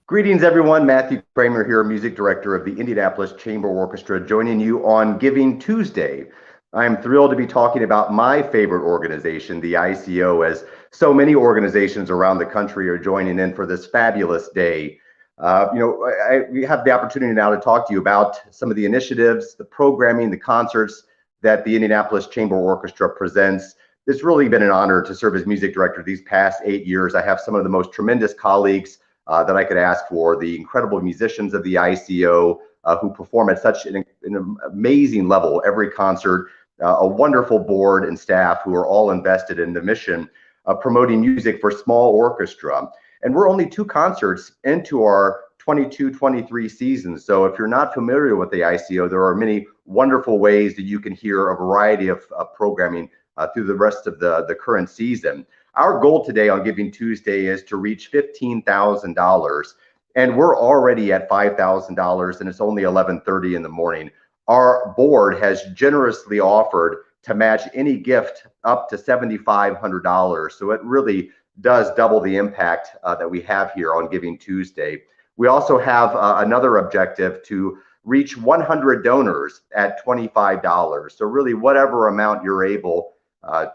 Greetings, everyone. Matthew Kraemer here, music director of the Indianapolis Chamber Orchestra, joining you on Giving Tuesday. I'm thrilled to be talking about my favorite organization, the ICO, as so many organizations around the country are joining in for this fabulous day. We have the opportunity now to talk to you about some of the initiatives, the programming, the concerts that the Indianapolis Chamber Orchestra presents. It's really been an honor to serve as music director these past 8 years. I have some of the most tremendous colleagues that I could ask for, the incredible musicians of the ICO who perform at such an amazing level every concert, a wonderful board and staff who are all invested in the mission of promoting music for small orchestra. And we're only 2 concerts into our 22-23 season. So if you're not familiar with the ICO, there are many wonderful ways that you can hear a variety of programming through the rest of the current season. Our goal today on Giving Tuesday is to reach $15,000, and we're already at $5,000, and it's only 11:30 in the morning. Our board has generously offered to match any gift up to $7,500, so it really does double the impact that we have here on Giving Tuesday. We also have another objective to reach 100 donors at $25. So really, whatever amount you're able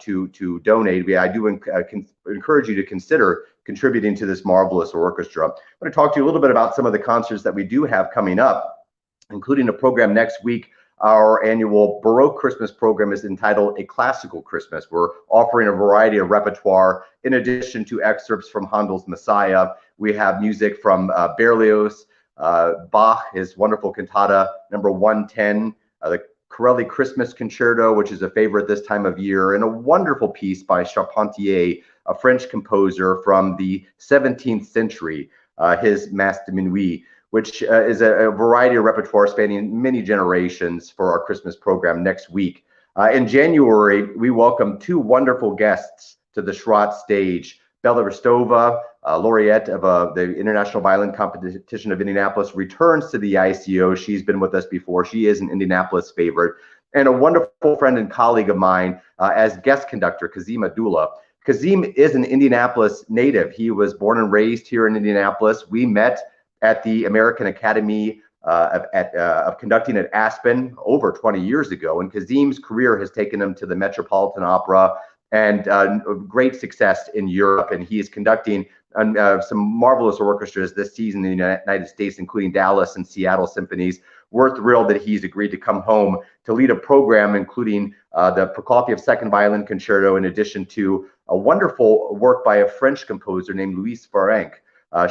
to donate. I do encourage you to consider contributing to this marvelous orchestra. I'm going to talk to you a little bit about some of the concerts that we do have coming up, including a program next week. Our annual Baroque Christmas program is entitled A Classical Christmas. We're offering a variety of repertoire in addition to excerpts from Handel's Messiah. We have music from Berlioz, Bach, his wonderful cantata number 110, the Corelli Christmas Concerto, which is a favorite this time of year, and a wonderful piece by Charpentier, a French composer from the 17th century, his Mass de Minuit, which is a variety of repertoire spanning many generations for our Christmas program next week. In January, we welcome 2 wonderful guests to the Schrodt stage. Bella Rostova, laureate of the International Violin Competition of Indianapolis, returns to the ICO. She's been with us before. She is an Indianapolis favorite. And a wonderful friend and colleague of mine as guest conductor, Kazim Abdullah. Kazim is an Indianapolis native. He was born and raised here in Indianapolis. We met at the American Academy of Conducting at Aspen over 20 years ago. And Kazim's career has taken him to the Metropolitan Opera and great success in Europe. And he is conducting some marvelous orchestras this season in the United States, including Dallas and Seattle symphonies. We're thrilled that he's agreed to come home to lead a program, including the Prokofiev Second Violin Concerto, in addition to a wonderful work by a French composer named Louise Farenc.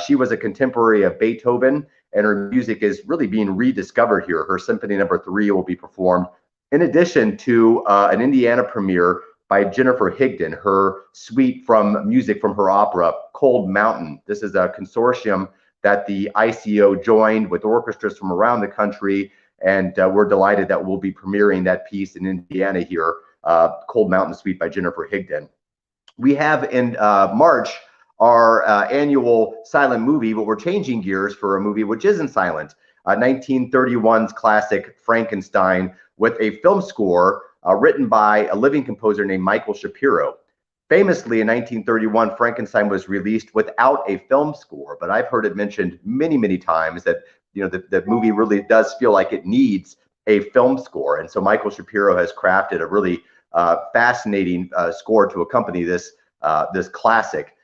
She was a contemporary of Beethoven, and her music is really being rediscovered here. Her Symphony Number 3 will be performed, in addition to an Indiana premiere by Jennifer Higdon, her suite from music from her opera, Cold Mountain. This is a consortium that the ICO joined with orchestras from around the country, and we're delighted that we'll be premiering that piece in Indiana here, Cold Mountain Suite by Jennifer Higdon. We have in March our annual silent movie, but we're changing gears for a movie which isn't silent, 1931's classic Frankenstein, with a film score written by a living composer named Michael Shapiro. Famously, in 1931, Frankenstein was released without a film score, but I've heard it mentioned many, many times that the movie really does feel like it needs a film score. And so Michael Shapiro has crafted a really fascinating score to accompany this classic.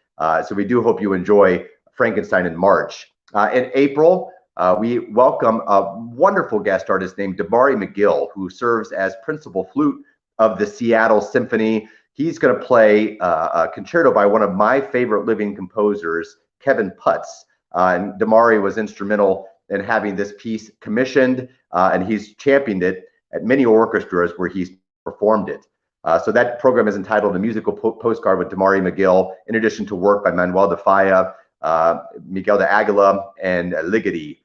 So we do hope you enjoy Frankenstein in March. In April, we welcome a wonderful guest artist named Damari McGill, who serves as principal flute of the Seattle Symphony. He's going to play a concerto by one of my favorite living composers, Kevin Putz. And Damari was instrumental in having this piece commissioned, and he's championed it at many orchestras where he's performed it. So that program is entitled A Musical Postcard with Damari McGill, in addition to work by Manuel de Falla, Miguel de Aguila, and Ligeti,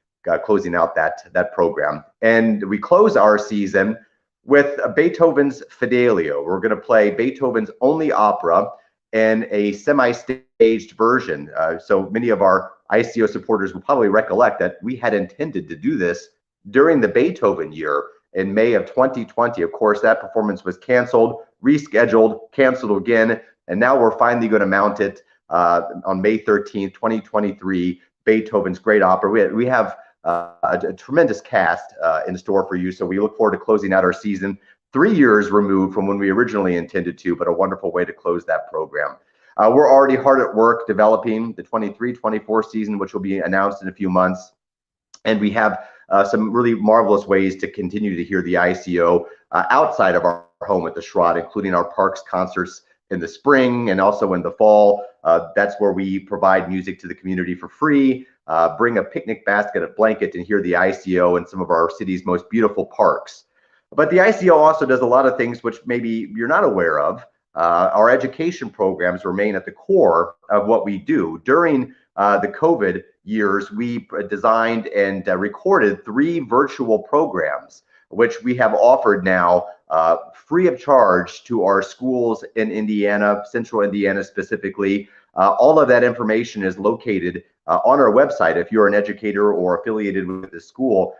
closing out that program. And we close our season with Beethoven's Fidelio. We're going to play Beethoven's only opera in a semi-staged version. So many of our ICO supporters will probably recollect that we had intended to do this during the Beethoven year in May of 2020. Of course, that performance was canceled, rescheduled, canceled again, and now we're finally going to mount it on May 13th, 2023, Beethoven's great opera. We have a tremendous cast in store for you. So we look forward to closing out our season 3 years removed from when we originally intended to, but a wonderful way to close that program. We're already hard at work developing the 23-24 season, which will be announced in a few months. And we have some really marvelous ways to continue to hear the ICO outside of our home at the Schrott, including our parks concerts in the spring and also in the fall. That's where we provide music to the community for free. Bring a picnic basket, a blanket, and hear the ICO in some of our city's most beautiful parks. But the ICO also does a lot of things which maybe you're not aware of. Our education programs remain at the core of what we do. During the COVID years, we designed and recorded 3 virtual programs, which we have offered now free of charge to our schools in Indiana, Central Indiana specifically. All of that information is located on our website. If you're an educator or affiliated with the school,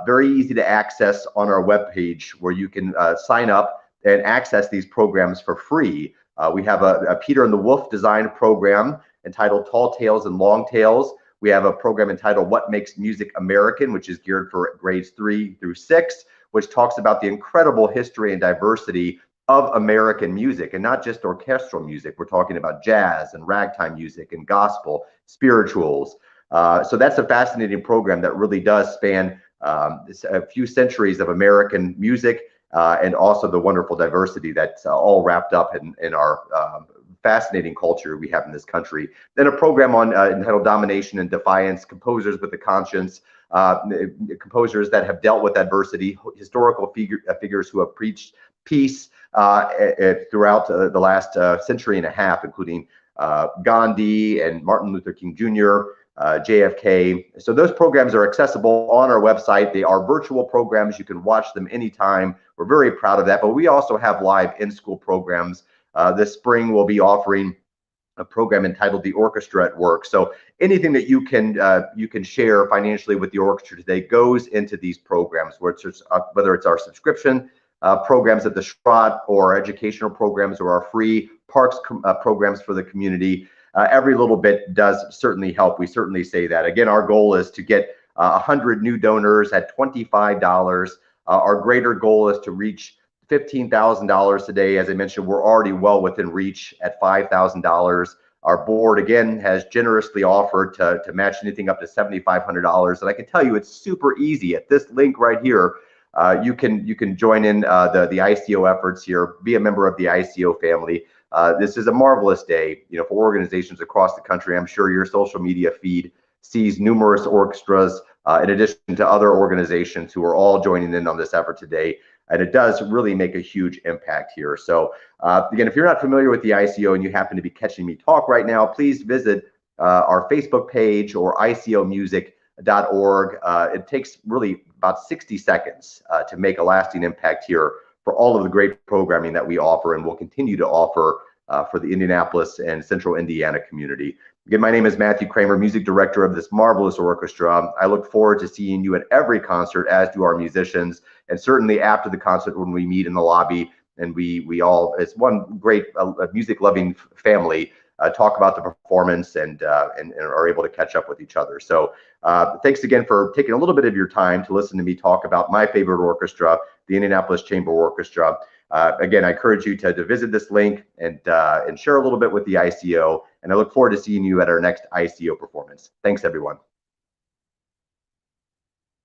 very easy to access on our webpage, where you can sign up and access these programs for free. We have a Peter and the Wolf design program entitled Tall Tales and Long Tales. We have a program entitled What Makes Music American, which is geared for grades 3 through 6, which talks about the incredible history and diversity of American music, and not just orchestral music. We're talking about jazz and ragtime music and gospel, spirituals. So that's a fascinating program that really does span a few centuries of American music, and also the wonderful diversity that's all wrapped up in our fascinating culture we have in this country. Then a program on entitled Domination and Defiance, composers with a conscience, composers that have dealt with adversity, historical figures who have preached peace throughout the last century and a half, including Gandhi and Martin Luther King Jr., JFK. So those programs are accessible on our website. They are virtual programs. You can watch them anytime. We're very proud of that, but we also have live in-school programs. This spring we'll be offering a program entitled The Orchestra at Work. So anything that you can share financially with the orchestra today goes into these programs, whether it's our subscription programs at the Schrott, or educational programs, or our free parks programs for the community. Every little bit does certainly help. We certainly say that. Again, our goal is to get 100 new donors at $25. Our greater goal is to reach $15,000 today. As I mentioned, we're already well within reach at $5,000. Our board, again, has generously offered to match anything up to $7,500. And I can tell you it's super easy. At this link right here, you can join in the ICO efforts here, be a member of the ICO family. This is a marvelous day, for organizations across the country. I'm sure your social media feed sees numerous orchestras in addition to other organizations who are all joining in on this effort today. And it does really make a huge impact here. So again, if you're not familiar with the ICO and you happen to be catching me talk right now, please visit our Facebook page or icomusic.org. It takes really about 60 seconds to make a lasting impact here for all of the great programming that we offer and will continue to offer for the Indianapolis and Central Indiana community. Again, my name is Matthew Kraemer, music director of this marvelous orchestra. I look forward to seeing you at every concert, as do our musicians, and certainly after the concert when we meet in the lobby and we all, as one great music-loving family, talk about the performance and are able to catch up with each other. So thanks again for taking a little bit of your time to listen to me talk about my favorite orchestra, the Indianapolis Chamber Orchestra. Again, I encourage you to visit this link and share a little bit with the ICO. And I look forward to seeing you at our next ICO performance. Thanks, everyone.